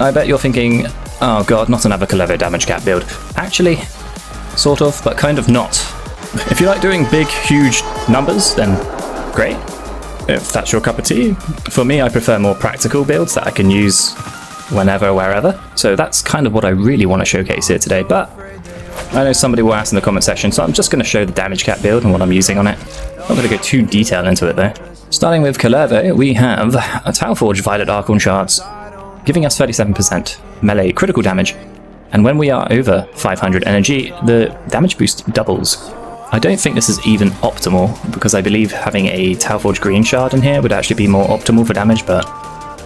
I bet you're thinking, oh god, not another Kullervo damage cap build. Actually, sort of, but kind of not. If you like doing big, huge numbers, then great. If that's your cup of tea. For me, I prefer more practical builds that I can use whenever, wherever. So that's kind of what I really want to showcase here today, but I know somebody will ask in the comment section, so I'm just going to show the damage cap build and what I'm using on it. I'm not going to go too detailed into it though. Starting with Kullervo, we have a Talforge Violet Archon Shards, giving us 37% melee critical damage, and when we are over 500 energy, the damage boost doubles. I don't think this is even optimal, because I believe having a Talforge Green Shard in here would actually be more optimal for damage, but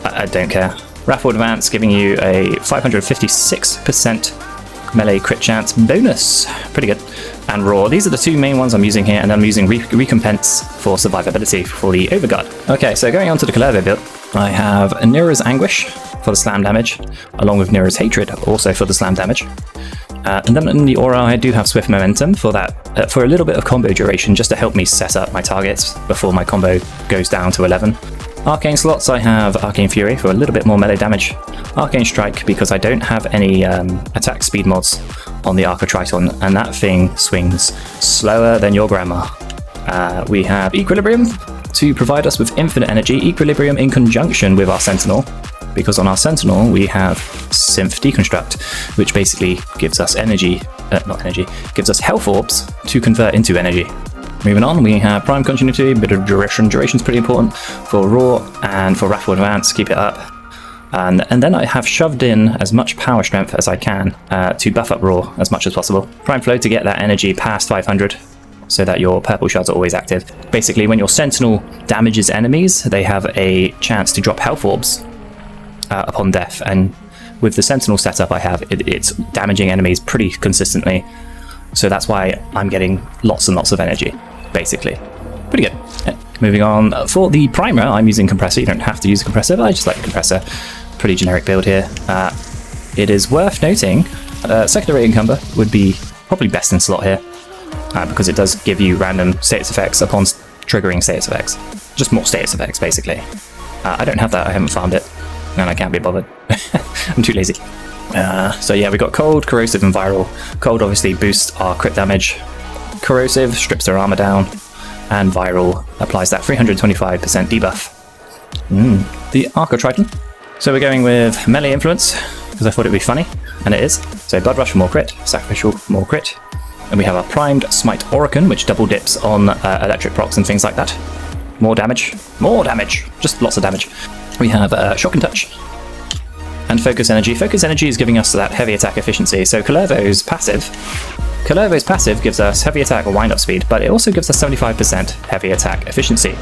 I don't care. Wrathful Advance giving you a 556% melee crit chance bonus. Pretty good. And Raw. These are the two main ones I'm using here, and then I'm using Recompense for survivability for the Overguard. Okay, so going on to the Kullervo build, I have Nira's Anguish for the slam damage, along with Nira's Hatred also for the slam damage. And then in the aura, I do have Swift Momentum for that, for a little bit of combo duration, just to help me set up my targets before my combo goes down to 11. Arcane slots, I have Arcane Fury for a little bit more melee damage. Arcane Strike because I don't have any attack speed mods on the Arca Triton, and that thing swings slower than your grandma. We have Equilibrium to provide us with infinite energy. Equilibrium in conjunction with our Sentinel, because on our Sentinel we have Synth Deconstruct, which basically gives us gives us health orbs to convert into energy. Moving on, we have Prime Continuity, a bit of duration. Duration's pretty important for Raw and for Wrathful Advance, keep it up. And then I have shoved in as much power strength as I can to buff up Raw as much as possible. Prime Flow to get that energy past 500, so that your purple shards are always active. Basically, when your Sentinel damages enemies, they have a chance to drop health orbs upon death. And with the Sentinel setup I have, it's damaging enemies pretty consistently. So that's why I'm getting lots and lots of energy, basically. Pretty good. Moving on, for the primer, I'm using Compressor. You don't have to use a compressor, but I just like the Compressor. Pretty generic build here. It is worth noting, Secondary Encumber would be probably best in slot here, because it does give you random status effects upon triggering status effects. Just more status effects, basically. I don't have that, I haven't farmed it, and I can't be bothered. I'm too lazy. So yeah, we got Cold, Corrosive, and Viral. Cold obviously boosts our crit damage. Corrosive strips their armor down. And Viral applies that 325% debuff. The Arca Triton. So we're going with Melee Influence, because I thought it'd be funny, and it is. So Blood Rush for more crit, Sacrificial for more crit. And we have our Primed Smite Oricon, which double dips on electric procs and things like that. More damage. More damage! Just lots of damage. We have Shock and Touch. And Focus Energy. Focus Energy is giving us that heavy attack efficiency. So Kullervo's passive gives us heavy attack or wind-up speed, but it also gives us 75% heavy attack efficiency.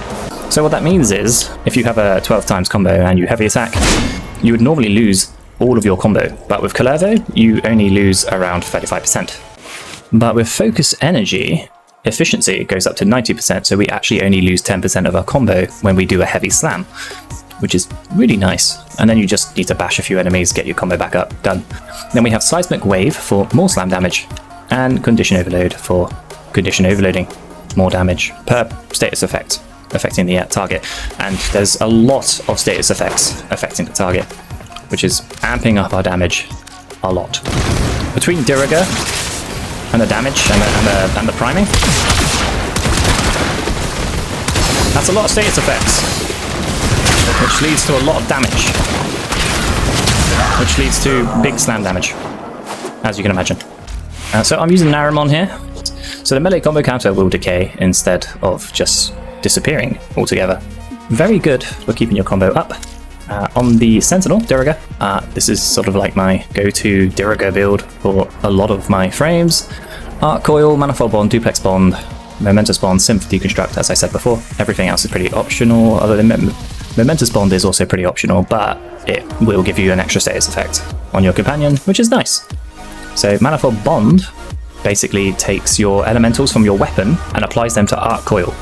So what that means is, if you have a 12 times combo and you heavy attack, you would normally lose all of your combo. But with Kullervo, you only lose around 35%. But with Focus Energy, efficiency goes up to 90%, so we actually only lose 10% of our combo when we do a heavy slam, which is really nice. And then you just need to bash a few enemies, get your combo back up, done. Then we have Seismic Wave for more slam damage, and Condition Overload for condition overloading, more damage per status effect, affecting the target. And there's a lot of status effects affecting the target, which is amping up our damage a lot. Between Diriger and the damage and the priming, that's a lot of status effects, which leads to a lot of damage, which leads to big slam damage, as you can imagine. So I'm using Naramon here. So the melee combo counter will decay instead of just disappearing altogether. Very good for keeping your combo up. On the Sentinel, Diriger, this is sort of like my go-to Diriger build for a lot of my frames. Arc Coil, Manifold Bond, Duplex Bond, Momentous Bond, Synth Deconstruct, as I said before. Everything else is pretty optional, other than Momentous Bond is also pretty optional, but it will give you an extra status effect on your companion, which is nice. So Manifold Bond basically takes your elementals from your weapon and applies them to Arc Coil.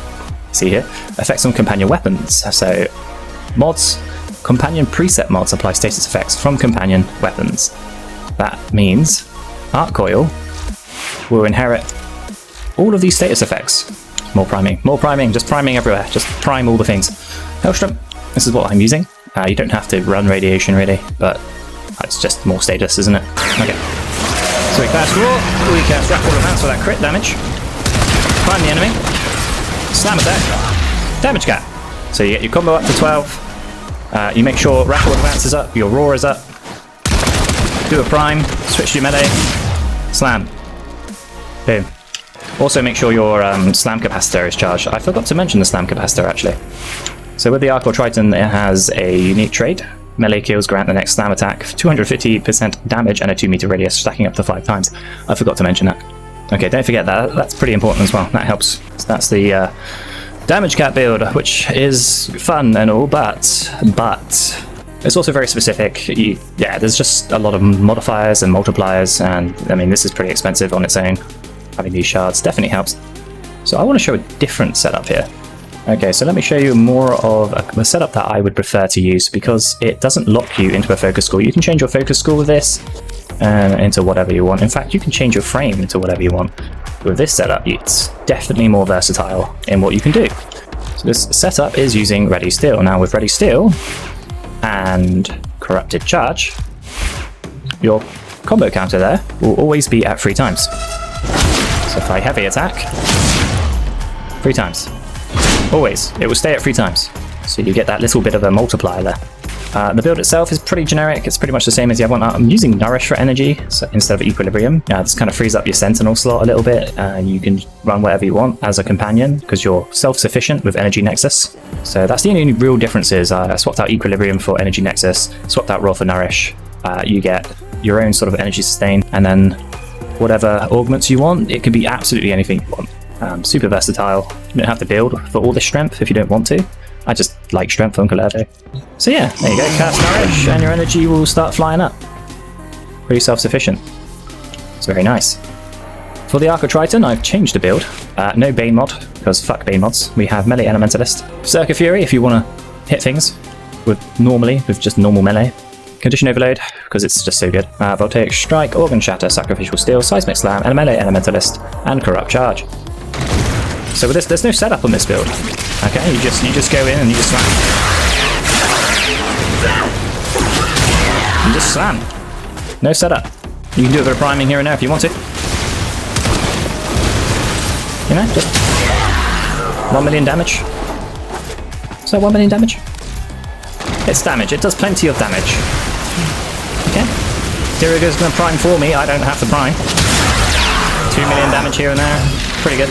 See here? Effects on companion weapons. So mods, companion preset mods apply status effects from companion weapons. That means Arc Coil will inherit all of these status effects. More priming, just priming everywhere. Just prime all the things. Hellstrom, this is what I'm using. You don't have to run radiation really, but It's just more status, isn't it? Okay. So we cast Raw, we cast Radial Advance for that crit damage. Find the enemy. Slam attack. Damage cap. So you get your combo up to 12. You make sure Radial Advance is up, your Raw is up. Do a prime, switch to your melee. Slam. Boom. Also make sure your slam capacitor is charged. I forgot to mention the slam capacitor actually. So with the Arc or Triton, it has a unique trait. Melee kills grant the next slam attack 250% damage and a 2 meter radius, stacking up to 5 times. I forgot to mention that. Okay, don't forget that. That's pretty important as well. That helps. So that's the damage cap build, which is fun and all, but it's also very specific. Yeah, there's just a lot of modifiers and multipliers, and I mean, this is pretty expensive on its own. Having these shards definitely helps. So I want to show a different setup here. Okay, so let me show you more of a setup that I would prefer to use, because it doesn't lock you into a focus score. You can change your focus score with this into whatever you want. In fact, you can change your frame into whatever you want. With this setup, it's definitely more versatile in what you can do. So this setup is using Ready Steel. Now with Ready Steel and Corrupted Charge, your combo counter there will always be at 3 times. So if I heavy attack, 3 times. Always. It will stay at 3 times. So you get that little bit of a multiplier there. The build itself is pretty generic. It's pretty much the same as the other one. I'm using Nourish for energy instead of Equilibrium. This kind of frees up your Sentinel slot a little bit. You can run whatever you want as a companion because you're self-sufficient with Energy Nexus. So that's the only real differences. I swapped out Equilibrium for Energy Nexus, swapped out Raw for Nourish. You get your own sort of energy sustain, and then whatever augments you want. It can be absolutely anything you want. Super versatile. You don't have to build for all this strength if you don't want to. I just like strength on Kullervo. So yeah, there you go, cast Nourish and your energy will start flying up. Pretty self-sufficient. It's very nice. For the Arc of Triton, I've changed the build. No Bane mod, because fuck Bane mods. We have Melee Elementalist. Circa Fury, if you want to hit things with just normal melee. Condition Overload, because it's just so good. Voltaic Strike, Organ Shatter, Sacrificial Steel, Seismic Slam, and a Melee Elementalist, and Corrupt Charge. So with this, there's no setup on this build. Okay, you just go in and you just slam. You just slam. No setup. You can do a bit of priming here and there if you want to. You know, just 1 million damage. Is that 1 million damage? It's damage. It does plenty of damage. Okay. Dirigo's going to prime for me. I don't have to prime. 2 million damage here and there. Pretty good.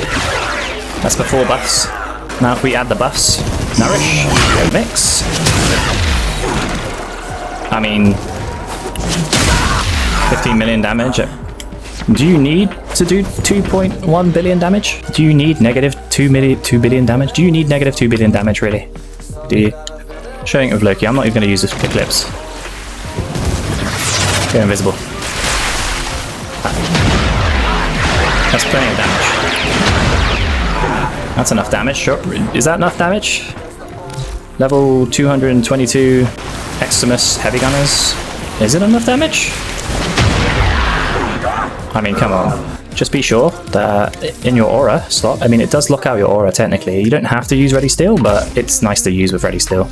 That's before buffs. Now if we add the buffs, Nourish, mix. I mean, 15 million damage. Do you need to do 2.1 billion damage? Do you need negative 2 billion damage? Do you need negative 2 billion damage, really? Do you? Showing it with Loki. I'm not even going to use this Eclipse. Go invisible. That's plenty of damage. That's enough damage. Sure. Is that enough damage? Level 222 Eximus Heavy Gunners. Is it enough damage? I mean, come on. Just be sure that in your aura slot, I mean, it does lock out your aura technically. You don't have to use Ready Steel, but it's nice to use with Ready Steel.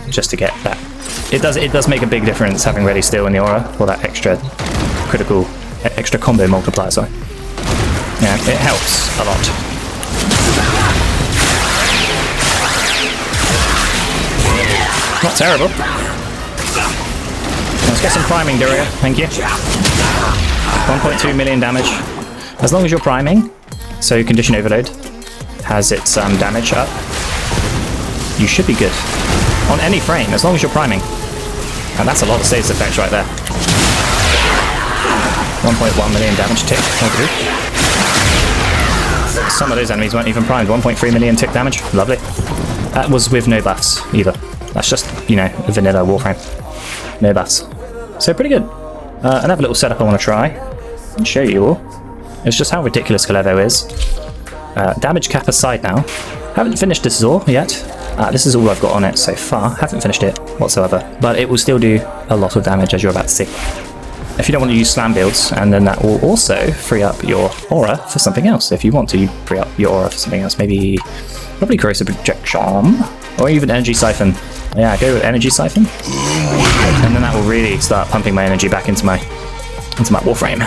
Just to get that. It does make a big difference having Ready Steel in the aura for that extra combo multiplier, sorry. Yeah, it helps a lot. Not terrible. Let's get some priming, Duria. Thank you. 1.2 million damage. As long as you're priming, so Condition Overload has its damage up, you should be good. On any frame, as long as you're priming. And that's a lot of status effects right there. 1.1 million damage tick. Some of those enemies weren't even primed. 1.3 million tick damage. Lovely. That was with no buffs either. That's just, you know, a vanilla warframe. No buffs. So pretty good. Another little setup I want to try and show you all. It's just how ridiculous Kullervo is. Damage cap aside now. Haven't finished this all yet. This is all I've got on it so far. Haven't finished it whatsoever. But it will still do a lot of damage, as you're about to see. If you don't want to use slam builds, and then that will also free up your aura for something else. If you want to free up your aura for something else, probably Corrosive Projection, or even Energy Siphon. Yeah, go with Energy Siphon. And then that will really start pumping my energy back into my warframe.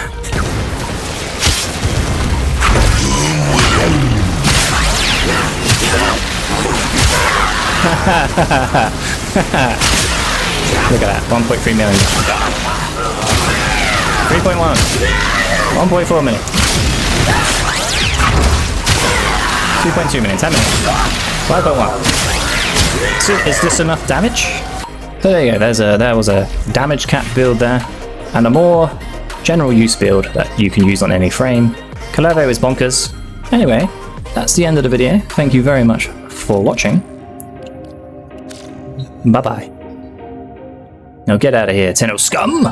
Look at that, 1.3 million. 3.1. 1.4 million. 2.2 million, 10 million. 5.1. So is this enough damage? So there you go, there was a damage cap build there, and a more general use build that you can use on any frame. Kullervo is bonkers. Anyway, that's the end of the video. Thank you very much for watching. Bye bye. Now get out of here, Tenno scum!